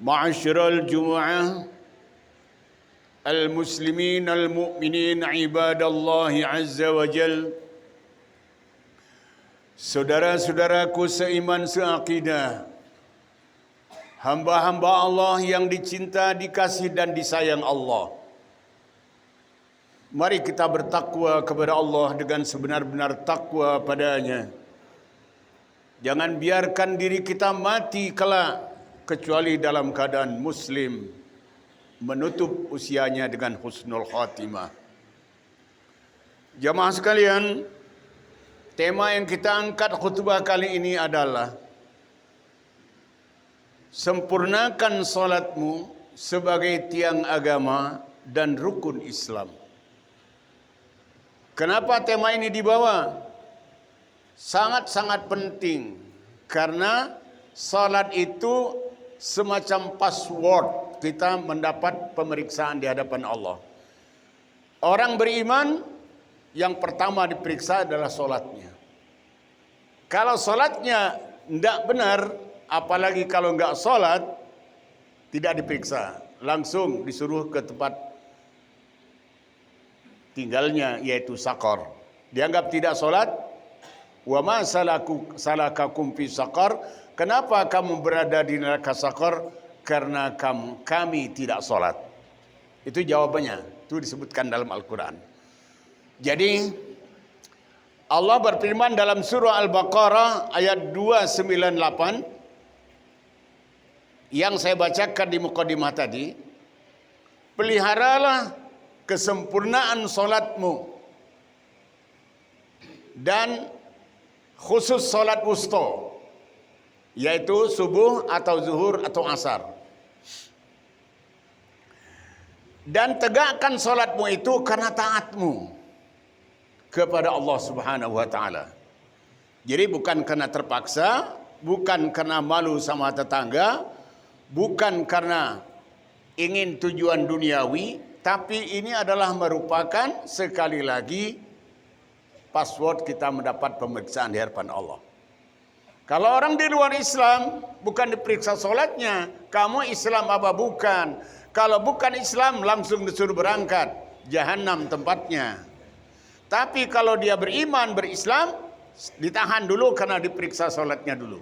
Ma'asyiral Jumu'ah Al-Muslimin Al-Mu'minin Ibadallahi Azza wa Jal. Saudara-saudaraku seiman seakidah, hamba-hamba Allah yang dicinta, dikasih dan disayang Allah, mari kita bertakwa kepada Allah dengan sebenar-benar takwa padanya. Jangan biarkan diri kita mati kelak kecuali dalam keadaan muslim, menutup usianya dengan husnul khatimah. Jamaah sekalian, tema yang kita angkat khutbah kali ini adalah sempurnakan solatmu sebagai tiang agama dan rukun Islam. Kenapa tema ini dibawa? Sangat-sangat penting, karena salat itu semacam password kita mendapat pemeriksaan di hadapan Allah. Orang beriman yang pertama diperiksa adalah solatnya. Kalau solatnya tidak benar, apalagi kalau enggak solat, tidak diperiksa, langsung disuruh ke tempat tinggalnya, yaitu sakor. Dianggap tidak solat. Wa ma salakakum fi sakor. Kenapa kamu berada di neraka sakor? Karena kami tidak solat. Itu jawabannya. Itu disebutkan dalam Al-Quran. Jadi Allah berfirman dalam surah Al-Baqarah ayat 298 yang saya bacakan di mukadimah tadi. Peliharalah kesempurnaan solatmu dan khusus solat wusta, yaitu subuh atau zuhur atau asar. Dan tegakkan solatmu itu karena taatmu kepada Allah Subhanahu wa taala. Jadi bukan karena terpaksa, bukan karena malu sama tetangga, bukan karena ingin tujuan duniawi, tapi ini adalah merupakan sekali lagi password kita mendapat pemeriksaan di hadapan Allah. Kalau orang di luar Islam bukan diperiksa solatnya, kamu Islam apa bukan? Kalau bukan Islam langsung disuruh berangkat, jahanam tempatnya. Tapi kalau dia beriman, berislam, ditahan dulu karena diperiksa solatnya dulu.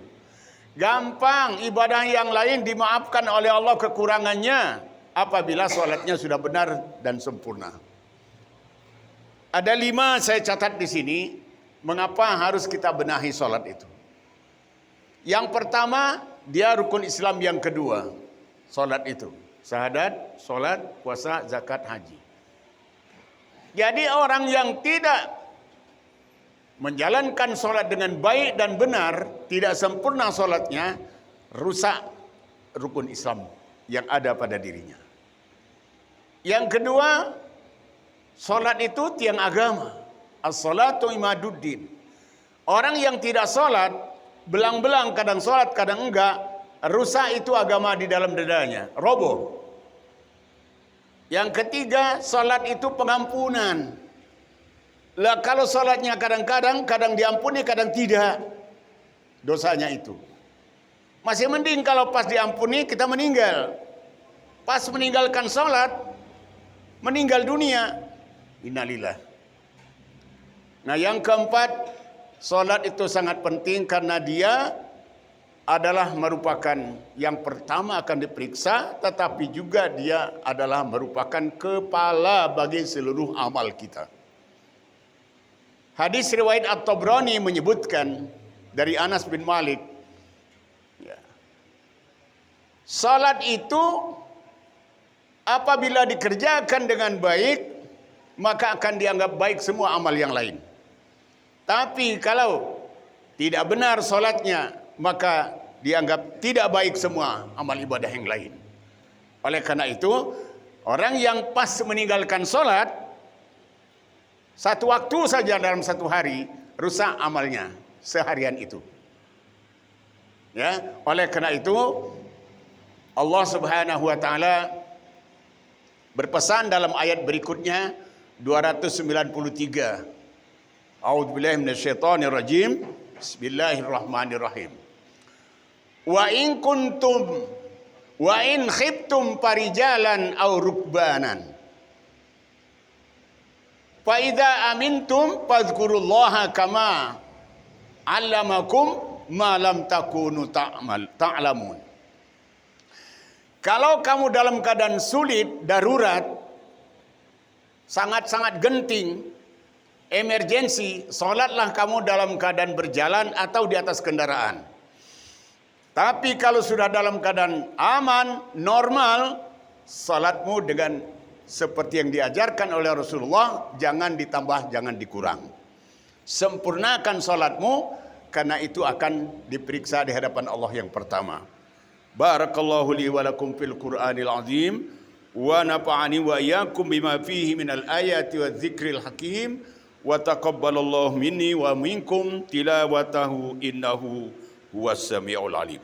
Gampang, ibadah yang lain dimaafkan oleh Allah kekurangannya apabila solatnya sudah benar dan sempurna. Ada 5 saya catat di sini, mengapa harus kita benahi solat itu. Yang pertama, dia rukun Islam yang kedua, solat itu. Syahadat, solat, puasa, zakat, haji. Jadi orang yang tidak menjalankan solat dengan baik dan benar, tidak sempurna solatnya, rusak rukun Islam yang ada pada dirinya. Yang kedua, solat itu tiang agama. As-salatu imaduddin. Orang yang tidak solat, belang-belang kadang solat, kadang enggak, rusak itu agama di dalam dadanya, roboh. Yang ketiga, solat itu pengampunan. Lah kalau solatnya kadang-kadang, kadang diampuni, kadang tidak, dosanya itu. Masih mending kalau pas diampuni kita meninggal. Pas meninggalkan solat, meninggal dunia, innalillah. Nah yang keempat, solat itu sangat penting karena dia adalah merupakan yang pertama akan diperiksa, tetapi juga dia adalah merupakan kepala bagi seluruh amal kita. Hadis riwayat At-Tabrani menyebutkan dari Anas bin Malik, salat itu apabila dikerjakan dengan baik, maka akan dianggap baik semua amal yang lain. Tapi kalau tidak benar salatnya, maka dianggap tidak baik semua amal ibadah yang lain. Oleh karena itu, orang yang pas meninggalkan salat satu waktu saja dalam satu hari, rusak amalnya seharian itu. Ya, oleh karena itu Allah Subhanahu wa taala berpesan dalam ayat berikutnya 293. A'udzubillahi Wa in khiftum farijalan aw rukbanan. Fa idza amintum fadhkurullaha kama 'allamakum ma lam takunu ta'lamun. Kalau kamu dalam keadaan sulit, darurat, sangat-sangat genting, emergensi, solatlah kamu dalam keadaan berjalan atau di atas kendaraan. Tapi kalau sudah dalam keadaan aman, normal, salatmu dengan seperti yang diajarkan oleh Rasulullah, jangan ditambah, jangan dikurang. Sempurnakan salatmu, karena itu akan diperiksa di hadapan Allah yang pertama. Barakallahu li wa lakum fil Qur'anil azim wa nafa'ani wa iyyakum bima fihi minal ayati wadh-dhikril hakim wa taqabbalallahu minni wa minkum tilawatahu innahu huwas samiul alim.